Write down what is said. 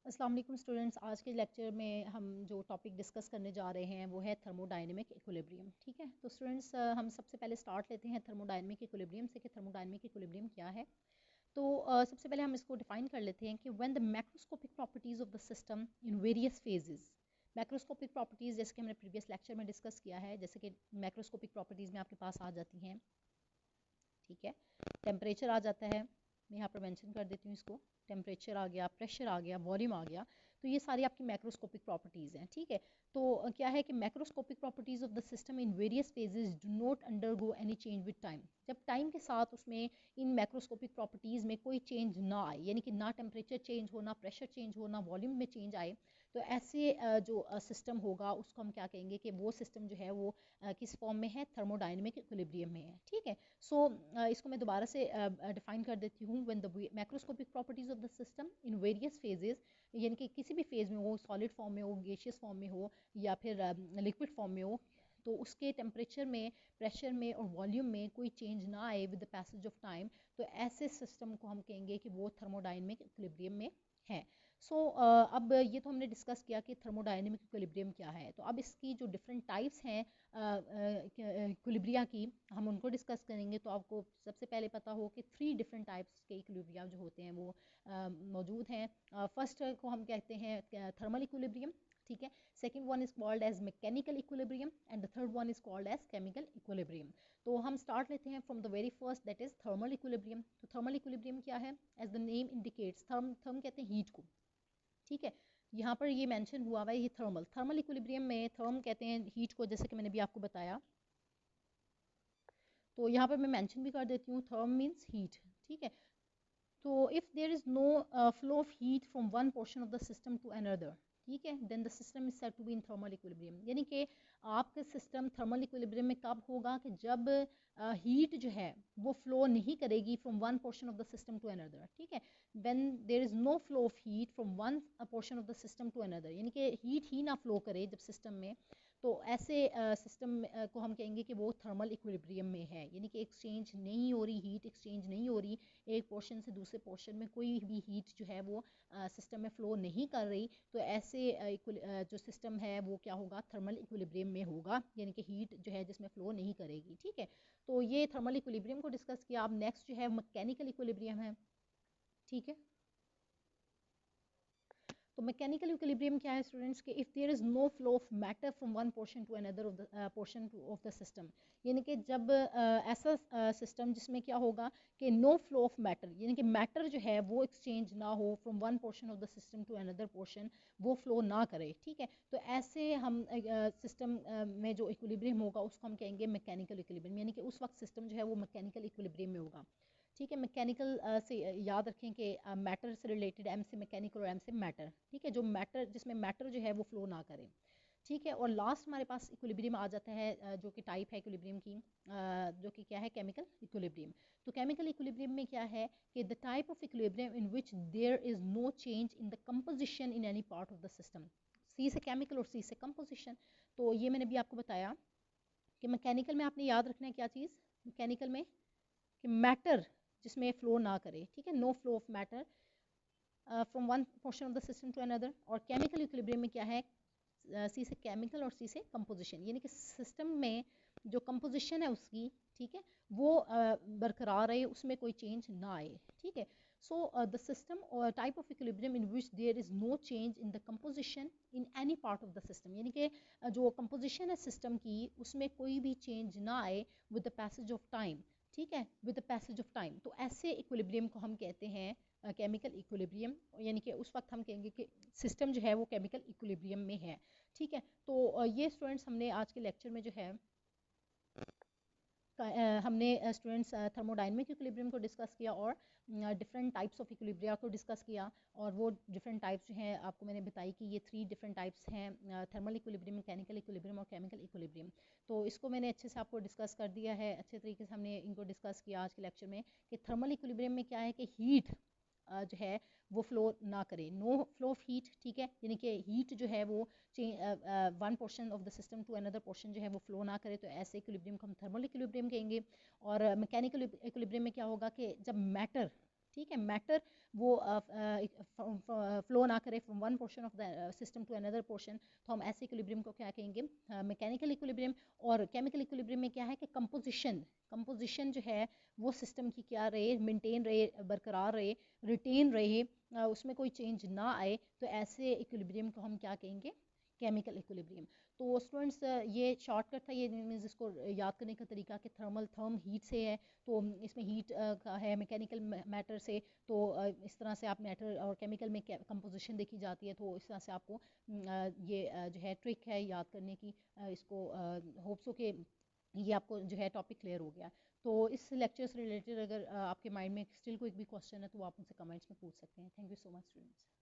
अस्सलाम वालेकुम स्टूडेंट्स। आज के लेक्चर में हम जो टॉपिक डिस्कस करने जा रहे हैं वो है थर्मोडायनेमिक इक्विलिब्रियम। ठीक है, तो स्टूडेंट्स हम सबसे पहले स्टार्ट लेते हैं थर्मोडायनेमिक इक्विलिब्रियम से कि थर्मोडायनेमिक इक्विलिब्रियम क्या है। तो सबसे पहले हम इसको डिफाइन कर लेते हैं कि when the macroscopic properties of the system in various phases. Macroscopic properties जैसे कि हमने प्रीवियस लेक्चर में डिस्कस किया है, जैसे कि मैक्रोस्कोपिक प्रॉपर्टीज में आपके पास आ जाती हैं। ठीक है, टेम्परेचर आ जाता है, मैं यहाँ पर मेंशन कर देती हूँ इसको। टेम्परेचर आ गया, प्रेशर आ गया, वॉल्यूम आ गया, तो ये सारी आपकी मैक्रोस्कोपिक प्रॉपर्टीज़ हैं। ठीक है, तो क्या है कि macroscopic properties of the system in various phases do not undergo any change with time. जब टाइम के साथ उसमें इन मैक्रोस्कोपिक प्रॉपर्टीज़ में कोई चेंज ना आए, यानी कि ना टेम्परेचर चेंज हो, ना प्रेशर चेंज हो, ना वॉल्यूम में चेंज आए, तो ऐसे जो सिस्टम होगा उसको हम क्या कहेंगे कि वो सिस्टम जो है वो किस फॉर्म में है, थर्मोडायनेमिक इक्विलिब्रियम में है। ठीक है, सो इसको मैं दोबारा से डिफाइन कर देती हूँ। When the macroscopic properties of the system in various phases, यानी कि किसी भी फेज में हो, सॉलिड फॉर्म में हो, गैसियस फॉर्म में हो या फिर लिक्विड फॉर्म में हो, तो उसके टेम्परेचर में, प्रेशर में और वॉल्यूम में कोई चेंज ना आए with the passage of time, तो ऐसे सिस्टम को हम कहेंगे कि वो थर्मोडायनेमिक इक्विलिब्रियम में है। सो अब ये तो हमने डिस्कस किया कि थर्मोडायनेमिक इक्विलिब्रियम क्या है। तो अब इसकी जो डिफरेंट टाइप्स हैं इक्विलिब्रिया की, हम उनको डिस्कस करेंगे। तो आपको सबसे पहले पता हो कि 3 डिफरेंट टाइप्स के इक्विलिब्रिया जो होते हैं वो मौजूद हैं। फर्स्ट को हम कहते हैं थर्मल इक्विलिब्रियम। ठीक है, second one is called as mechanical equilibrium and the third one is called as chemical equilibrium. तो हम स्टार्ट लेते हैं from the very first, that is thermal equilibrium. तो थर्मल इक्विलिब्रियम क्या है? As the name indicates, therm कहते हैं heat को। ठीक है, यहाँ पर ये मेंशन हुआ हुआ है ये थर्मल इक्विलिब्रियम में थर्म कहते हैं हीट को, जैसे कि मैंने भी आपको बताया। तो यहाँ पर मैं मेंशन भी कर देती हूँ, थर्म मींस हीट। ठीक है, तो if there is no flow of heat from one portion of the system to another, ठीक है, then the system is said to be in thermal equilibrium. यानी कि आपका सिस्टम थर्मल इक्विलिब्रियम में कब होगा कि जब हीट जो है वो फ्लो नहीं करेगी from one portion of the system to another. ठीक है, when there is no flow of heat from one portion of the system to another, यानी कि हीट ही ना फ्लो करे जब सिस्टम में, तो ऐसे सिस्टम को हम कहेंगे कि वो थर्मल इक्विलिब्रियम में है। यानी कि एक्सचेंज नहीं हो रही, हीट एक्सचेंज नहीं हो रही, एक पोर्शन से दूसरे पोर्शन में कोई भी हीट जो है वो सिस्टम में फ्लो नहीं कर रही, तो ऐसे जो सिस्टम है वो क्या होगा, थर्मल इक्विलिब्रियम में होगा, यानी कि हीट जो है जिसमें फ्लो नहीं करेगी। ठीक है, तो ये थर्मल इक्विलिब्रियम को डिस्कस किया। अब नेक्स्ट जो है मैकेनिकल इक्विलिब्रियम है। ठीक है, तो मैकेनिकल इक्विलिब्रियम क्या है स्टूडेंट्स के, if there is no flow of matter from one portion to another of the portion of the system, यानी कि जब ऐसा सिस्टम जिसमें क्या होगा कि नो फ्लो ऑफ मैटर, यानी कि मैटर जो है वो एक्सचेंज ना हो from one portion of the system to another portion, वो फ्लो ना करे। ठीक है, तो ऐसे हम सिस्टम में जो इक्विलिब्रियम होगा उसको हम कहेंगे मैकेनिकल इक्विलिब्रियम, यानी कि उस वक्त सिस्टम जो है वो मैकेनिकल इक्विलिब्रियम में होगा। ठीक है, मैकेनिकल से याद रखें कि मैटर से रिलेटेड, एम से मैकेनिकल और एम से मैटर। ठीक है, जो मैटर, जिसमें मैटर जो है वो फ्लो ना करे। ठीक है, और लास्ट हमारे पास इक्विलिब्रियम आ जाता है जो कि टाइप है इक्विलिब्रियम की, जो कि क्या है, केमिकल इक्विलिब्रियम। तो केमिकल इक्विलिब्रियम में क्या है कि the type of equilibrium in which there is no change in the composition in any part of the system. See से केमिकल और सी से कंपोजिशन। तो ये मैंने भी आपको बताया कि मैकेनिकल में आपने याद रखना है क्या चीज़, मैकेनिकल में कि मैटर जिसमें फ्लो ना करे। ठीक है, no flow of matter from one portion of the system to another. और केमिकल इक्विलिब्रियम में क्या है, सी से केमिकल और सी से कंपोजिशन, यानी कि सिस्टम में जो कंपोजिशन है उसकी, ठीक है, वो बरकरार रहे, उसमें कोई चेंज ना आए। ठीक है, so the system type of equilibrium in which there is no change in the composition in any part of the system, यानी कि जो कंपोजिशन है सिस्टम की उसमें कोई भी चेंज ना आए with the passage of time. ठीक है, with the passage of time, तो ऐसे इक्विलिब्रियम को हम कहते हैं केमिकल इक्विलिब्रियम, यानी कि उस वक्त हम कहेंगे कि सिस्टम जो है वो केमिकल इक्विलिब्रियम में है। ठीक है, तो ये स्टूडेंट्स हमने आज के लेक्चर में जो है हमने स्टूडेंट्स थर्मोडायनेमिक इक्विलिब्रियम को डिस्कस किया और डिफरेंट टाइप्स ऑफ इक्विलिब्रिया को डिस्कस किया। और वो डिफरेंट टाइप्स जो हैं आपको मैंने बताई कि ये 3 डिफरेंट टाइप्स हैं, थर्मल इक्विलिब्रियम, मैकेनिकल इक्विलिब्रियम और केमिकल इक्विलिब्रियम। तो इसको मैंने अच्छे से आपको डिस्कस कर दिया है, अच्छे तरीके से हमने इनको डिस्कस किया आज के लेक्चर में कि थर्मल इक्विलिब्रियम में क्या है कि हीट जो है वो फ्लो ना करे, नो फ्लो ऑफ हीट। ठीक है, यानी कि हीट जो है वो one portion of the system to another portion जो है वो फ्लो ना करे, तो ऐसे इक्विलिब्रियम को हम थर्मल इक्विलिब्रियम कहेंगे। और मैकेनिकल इक्विलिब्रियम में क्या होगा कि जब मैटर, ठीक है। मैटर वो फ्लो ना करे from one portion of the system to another portion, तो हम ऐसे इक्विलिब्रियम को क्या कहेंगे, मैकेनिकल इक्विलिब्रियम। और केमिकल इक्विलिब्रियम में क्या है कि कंपोजिशन जो है वो सिस्टम की क्या रहे, मेंटेन रहे, बरकरार रहे, रिटेन रहे, उसमें कोई चेंज ना आए, तो ऐसे इक्विलिब्रियम को हम क्या कहेंगे, केमिकल इक्विलिब्रियम। तो स्टूडेंट्स ये शॉर्टकट था, ये मीन्स इसको याद करने का तरीका कि थर्म हीट से है, तो इसमें हीट का है, मैकेनिकल मैटर से, तो इस तरह से आप मैटर और केमिकल में कंपोजिशन देखी जाती है, तो इस तरह से आपको ये जो है ट्रिक है याद करने की, इसको होप्स हो कि ये आपको जो है टॉपिक क्लियर हो गया। तो इस लेक्चर से रिलेटेड अगर आपके माइंड में स्टिल कोई भी क्वेश्चन है तो आप मुझसे कमेंट्स में पूछ सकते हैं। Thank you so much students.